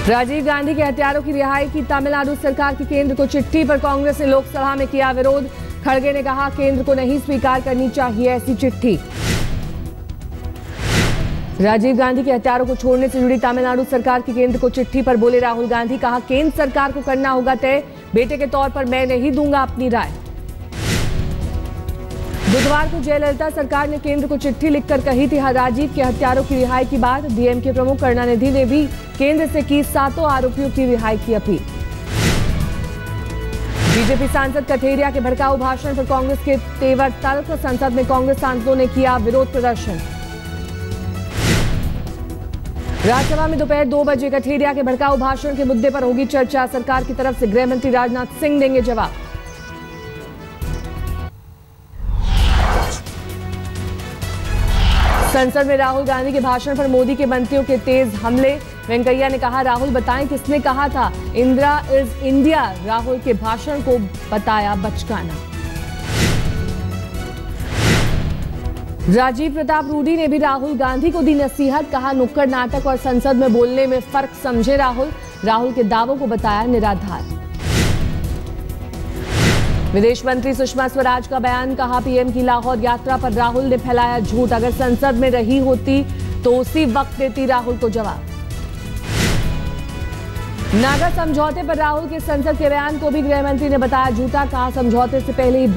राजीव गांधी के हत्यारों की रिहाई की तमिलनाडु सरकार की केंद्र को चिट्ठी पर कांग्रेस ने लोकसभा में किया विरोध। खड़गे ने कहा केंद्र को नहीं स्वीकार करनी चाहिए ऐसी चिट्ठी। राजीव गांधी के हत्यारों को छोड़ने से जुड़ी तमिलनाडु सरकार की केंद्र को चिट्ठी पर बोले राहुल गांधी, कहा केंद्र सरकार को करना होगा तय, बेटे के तौर पर मैं नहीं दूंगा अपनी राय। बुधवार को जयललिता सरकार ने केंद्र को चिट्ठी लिखकर कही थी राजीव के हत्यारों की रिहाई की बात। डीएमके प्रमुख करुणानिधि ने भी केंद्र से की 7 आरोपियों की रिहाई की अपील। बीजेपी सांसद कठेरिया के भड़काऊ भाषण पर कांग्रेस के तेवर तल्ख। संसद में कांग्रेस सांसदों ने किया विरोध प्रदर्शन। राज्यसभा में दोपहर 2 बजे कठेरिया के भड़काऊ भाषण के मुद्दे पर होगी चर्चा। सरकार की तरफ से गृह मंत्री राजनाथ सिंह देंगे जवाब। संसद में राहुल गांधी के भाषण पर मोदी के मंत्रियों के तेज हमले। वेंकैया ने कहा राहुल बताएं किसने कहा था इंदिरा इज इंडिया। राहुल के भाषण को बताया बचकाना। राजीव प्रताप रूडी ने भी राहुल गांधी को दी नसीहत। कहा नुक्कड़ नाटक और संसद में बोलने में फर्क समझे राहुल के दावों को बताया निराधार। विदेश मंत्री सुषमा स्वराज का बयान। कहा पीएम की लाहौर यात्रा पर राहुल ने फैलाया झूठ। अगर संसद में रही होती तो उसी वक्त देती राहुल को जवाब। नागा समझौते पर राहुल के संसद के बयान को भी गृह मंत्री ने बताया झूठा। कहा समझौते से पहले ही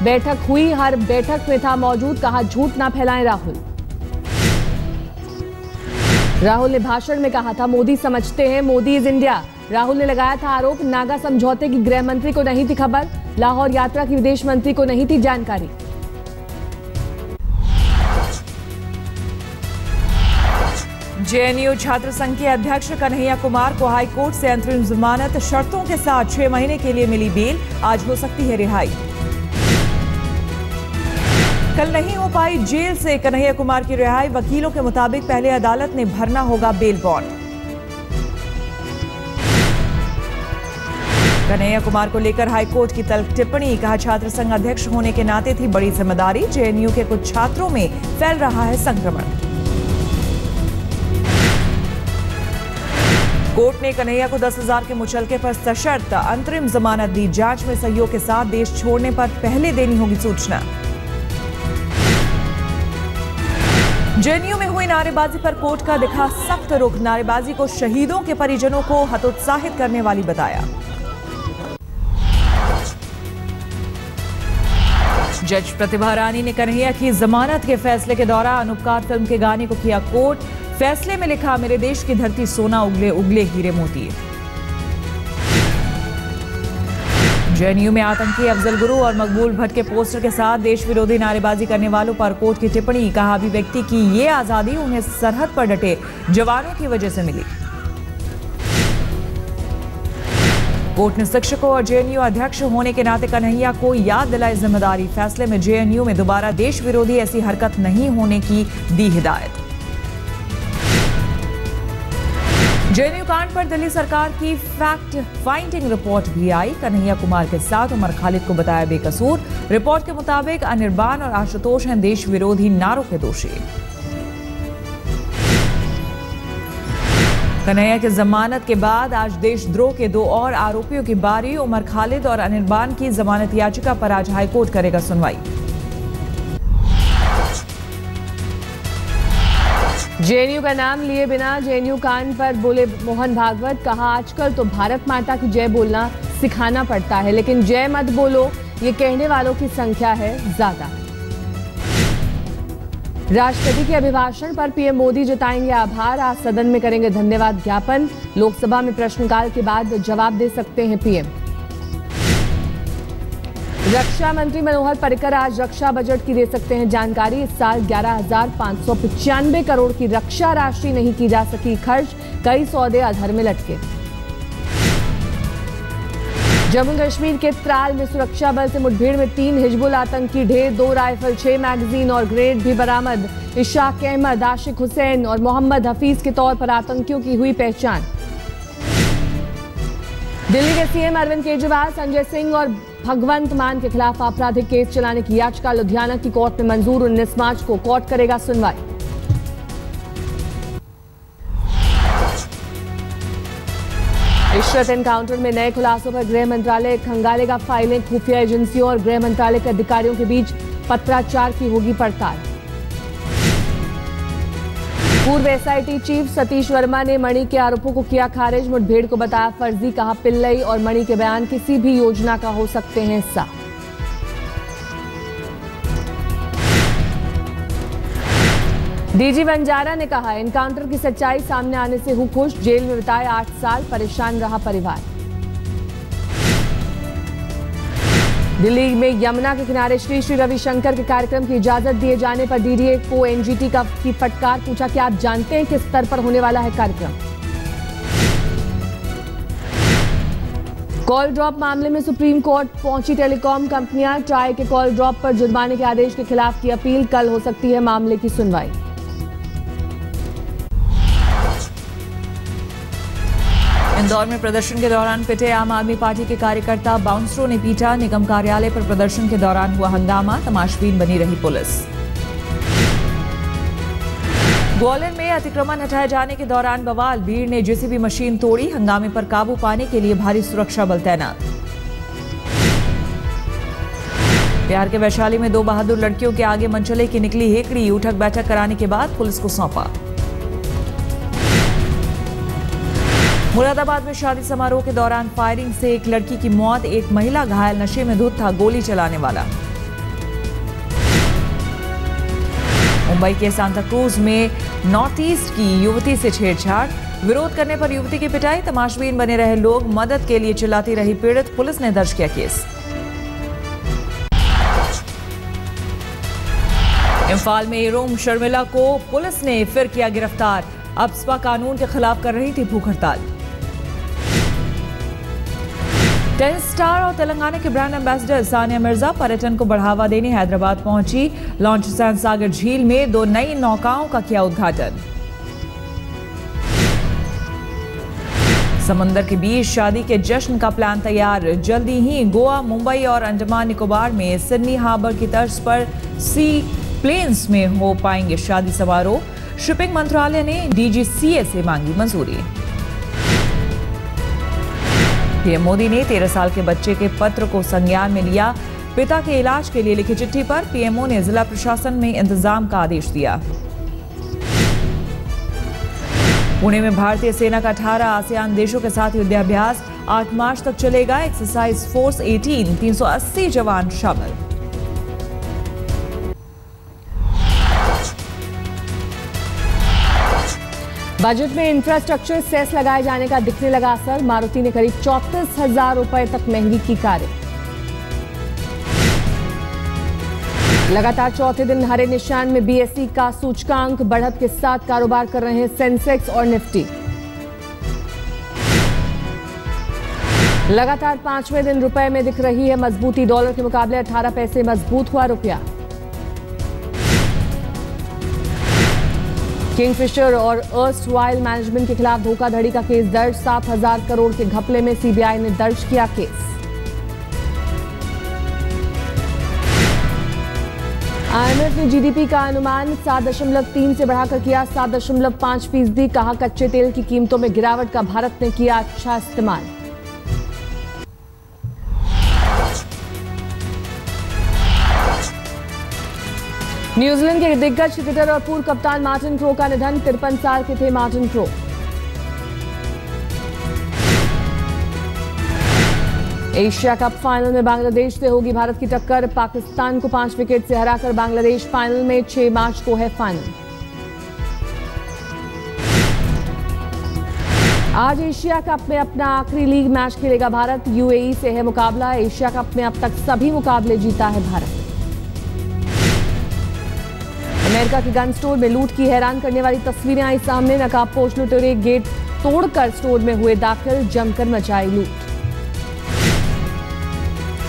बैठक हुई, हर बैठक में था मौजूद। कहा झूठ ना फैलाएं राहुल ने भाषण में कहा था मोदी समझते हैं मोदी इज इंडिया। राहुल ने लगाया था आरोप नागा समझौते की गृह मंत्री को नहीं थी खबर। लाहौर यात्रा की विदेश मंत्री को नहीं थी जानकारी। जेएनयू छात्र संघ के अध्यक्ष कन्हैया कुमार को हाईकोर्ट से अंतरिम जमानत शर्तों के साथ 6 महीने के लिए मिली बेल। आज हो सकती है रिहाई। कल नहीं हो पाई जेल से कन्हैया कुमार की रिहाई। वकीलों के मुताबिक पहले अदालत ने भरना होगा बेल बॉन्ड। कन्हैया कुमार को लेकर हाईकोर्ट की तल्ख टिप्पणी। कहा छात्र संघ अध्यक्ष होने के नाते थी बड़ी जिम्मेदारी। जेएनयू के कुछ छात्रों में फैल रहा है संक्रमण। कोर्ट ने कन्हैया को 10,000 के मुचलके पर सशर्त अंतरिम जमानत दी। जांच में सहयोग के साथ देश छोड़ने पर पहले देनी होगी सूचना। जेएनयू में हुई नारेबाजी पर कोर्ट का दिखा सख्त रुख। नारेबाजी को शहीदों के परिजनों को हतोत्साहित करने वाली बताया। जज प्रतिभा रानी ने कन्हैया की जमानत के फैसले के दौरान उपकार फिल्म के गाने को किया कोट। फैसले में लिखा मेरे देश की धरती सोना उगले उगले हीरे मोती। जेएनयू में आतंकी अफजल गुरु और मकबूल भट्ट के पोस्टर के साथ देश विरोधी नारेबाजी करने वालों पर कोर्ट की टिप्पणी। कहा अभिव्यक्ति की ये आजादी उन्हें सरहद पर डटे जवानों की वजह से मिली। कोर्ट ने शिक्षकों और जेएनयू अध्यक्ष होने के नाते कन्हैया को याद दिलाई जिम्मेदारी। फैसले में जेएनयू में दोबारा देश विरोधी ऐसी हरकत नहीं होने की दी हिदायत। जेएनयू कांड पर दिल्ली सरकार की फैक्ट फाइंडिंग रिपोर्ट भी आई। कन्हैया कुमार के साथ उमर खालिद को बताया बेकसूर। रिपोर्ट के मुताबिक अनिर्बान और आशुतोष हैं देश विरोधी नारों के दोषी। कन्हैया की जमानत के बाद आज देशद्रोह के 2 और आरोपियों की बारी। उमर खालिद और अनिर्बान की जमानत याचिका पर आज हाईकोर्ट करेगा सुनवाई। जेएनयू का नाम लिए बिना जेएनयू कांड पर बोले मोहन भागवत। कहा आजकल तो भारत माता की जय बोलना सिखाना पड़ता है, लेकिन जय मत बोलो ये कहने वालों की संख्या है ज्यादा। राष्ट्रपति के अभिभाषण पर पीएम मोदी जताएंगे आभार। आज सदन में करेंगे धन्यवाद ज्ञापन। लोकसभा में प्रश्नकाल के बाद जवाब दे सकते हैं पीएम। रक्षा मंत्री मनोहर पर्रिकर आज रक्षा बजट की दे सकते हैं जानकारी। इस साल 11,595 करोड़ की रक्षा राशि नहीं की जा सकी खर्च। कई सौदे अधर में लटके। जम्मू कश्मीर के त्राल में सुरक्षा बल से मुठभेड़ में 3 हिजबुल आतंकी ढेर, 2 राइफल, 6 मैगजीन और ग्रेनेड भी बरामद। इशाक अहमद, आशिक हुसैन और मोहम्मद हफीज के तौर पर आतंकियों की हुई पहचान। दिल्ली के सीएम अरविंद केजरीवाल संजय सिंह और भगवंत मान के खिलाफ आपराधिक केस चलाने की याचिका लुधियाना की कोर्ट में मंजूर। 19 मार्च को कोर्ट करेगा सुनवाई। इशरत एनकाउंटर में नए खुलासों पर गृह मंत्रालय खंगालेगा फाइलें। खुफिया एजेंसियों और गृह मंत्रालय के अधिकारियों के बीच पत्राचार की होगी पड़ताल। पूर्व एसआईटी चीफ सतीश वर्मा ने मणि के आरोपों को किया खारिज। मुठभेड़ को बताया फर्जी, कहा पिल्लई और मणि के बयान किसी भी योजना का हो सकते हैं हिस्सा। डीजी बंजारा ने कहा एनकाउंटर की सच्चाई सामने आने से हूं खुश। जेल में बिताए 8 साल, परेशान रहा परिवार। दिल्ली में यमुना के किनारे श्री श्री रविशंकर के कार्यक्रम की इजाजत दिए जाने पर डीडीए को एनजीटी की फटकार। पूछा क्या आप जानते हैं किस स्तर पर होने वाला है कार्यक्रम। कॉल ड्रॉप मामले में सुप्रीम कोर्ट पहुंची टेलीकॉम कंपनियां। ट्राई के कॉल ड्रॉप पर जुर्माने के आदेश के खिलाफ की अपील। कल हो सकती है मामले की सुनवाई। इंदौर में प्रदर्शन के दौरान पिटे आम आदमी पार्टी के कार्यकर्ता, बाउंसरों ने पीटा। निगम कार्यालय पर प्रदर्शन के दौरान हुआ हंगामा, तमाशबीन बनी रही पुलिस। ग्वालियर में अतिक्रमण हटाए जाने के दौरान बवाल, भीड़ ने जेसीबी मशीन तोड़ी। हंगामे पर काबू पाने के लिए भारी सुरक्षा बल तैनात। बिहार के वैशाली में 2 बहादुर लड़कियों के आगे मनचले की निकली हेकड़ी। उठक बैठक कराने के बाद पुलिस को सौंपा। मुरादाबाद में शादी समारोह के दौरान फायरिंग से एक लड़की की मौत, एक महिला घायल। नशे में धुत था गोली चलाने वाला। मुंबई के सांता क्रूज में नॉर्थ ईस्ट की युवती से छेड़छाड़, विरोध करने पर युवती की पिटाई। तमाशबीन बने रहे लोग, मदद के लिए चिल्लाती रही पीड़ित। पुलिस ने दर्ज किया केस। इंफाल में इरोम शर्मिला को पुलिस ने फिर किया गिरफ्तार। अफस्पा कानून के खिलाफ कर रही थी भूख हड़ताल। टेनिस स्टार और तेलंगाना के ब्रांड एम्बेसडर सानिया मिर्जा पर्यटन को बढ़ावा देने हैदराबाद पहुंची। लॉन्च हुसैन सागर झील में 2 नई नौकाओं का किया उद्घाटन। समुद्र के बीच शादी के जश्न का प्लान तैयार। जल्दी ही गोवा, मुंबई और अंडमान निकोबार में सिडनी हार्बर की तर्ज पर सी प्लेन्स में हो पाएंगे शादी समारोह। शिपिंग मंत्रालय ने डीजीसीए से मांगी मंजूरी। पीएम मोदी ने 13 साल के बच्चे के पत्र को संज्ञान में लिया। पिता के इलाज के लिए लिखी चिट्ठी पर पीएमओ ने जिला प्रशासन में इंतजाम का आदेश दिया। पुणे में भारतीय सेना का 18 आसियान देशों के साथ युद्धाभ्यास 8 मार्च तक चलेगा। एक्सरसाइज फोर्स 18, 380 जवान शामिल। बजट में इंफ्रास्ट्रक्चर सेस लगाए जाने का दिखने लगा असर। मारुति ने करीब 34,000 रुपए तक महंगी की कारें। लगातार चौथे दिन हरे निशान में बीएसई का सूचकांक। बढ़त के साथ कारोबार कर रहे हैं सेंसेक्स और निफ्टी। लगातार 5वें दिन रुपए में दिख रही है मजबूती। डॉलर के मुकाबले 18 पैसे मजबूत हुआ रुपया। किंगफिशर और अर्स्टवाइल मैनेजमेंट के खिलाफ धोखाधड़ी का केस दर्ज। 7,000 करोड़ के घपले में सीबीआई ने दर्ज किया केस। आईएमएफ ने जीडीपी का अनुमान 7.3 से बढ़ाकर किया 7.5%। कहा कच्चे तेल की कीमतों में गिरावट का भारत ने किया अच्छा इस्तेमाल। न्यूजीलैंड के दिग्गज क्रिकेटर और पूर्व कप्तान मार्टिन क्रो का निधन। 53 साल के थे Martin crow. Asia cup final में बांग्लादेश से होगी भारत की टक्कर। पाकिस्तान को 5 विकेट से हराकर बांग्लादेश फाइनल में। 6 मार्च को है फाइनल। आज एशिया कप में अपना आखिरी लीग मैच खेलेगा भारत। यूएई से है मुकाबला। एशिया कप में अब तक सभी मुकाबले जीता है भारत। अमेरिका के गन स्टोर में लूट की हैरान करने वाली तस्वीरें आई सामने। नकाबपोश लुटेरे गेट तोड़कर स्टोर में हुए दाखिल, जमकर मचाई लूट।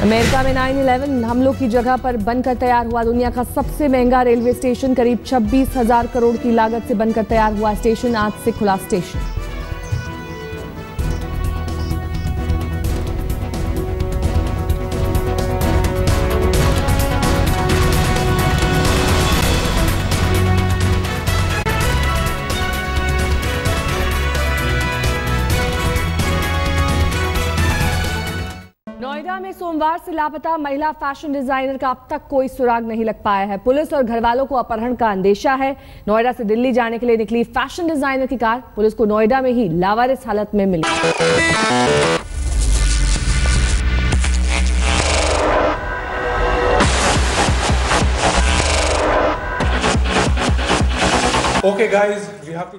अमेरिका में 9/11 हमलों की जगह पर बनकर तैयार हुआ दुनिया का सबसे महंगा रेलवे स्टेशन। करीब 26,000 करोड़ की लागत से बनकर तैयार हुआ स्टेशन आज से खुला स्टेशन। नोएडा में सोमवार से लापता महिला फैशन डिजाइनर का अब तक कोई सुराग नहीं लग पाया है। पुलिस और घर वालों को अपहरण का अंदेशा है। नोएडा से दिल्ली जाने के लिए निकली फैशन डिजाइनर की कार पुलिस को नोएडा में ही लावारिस हालत में मिली। Okay guys, we have to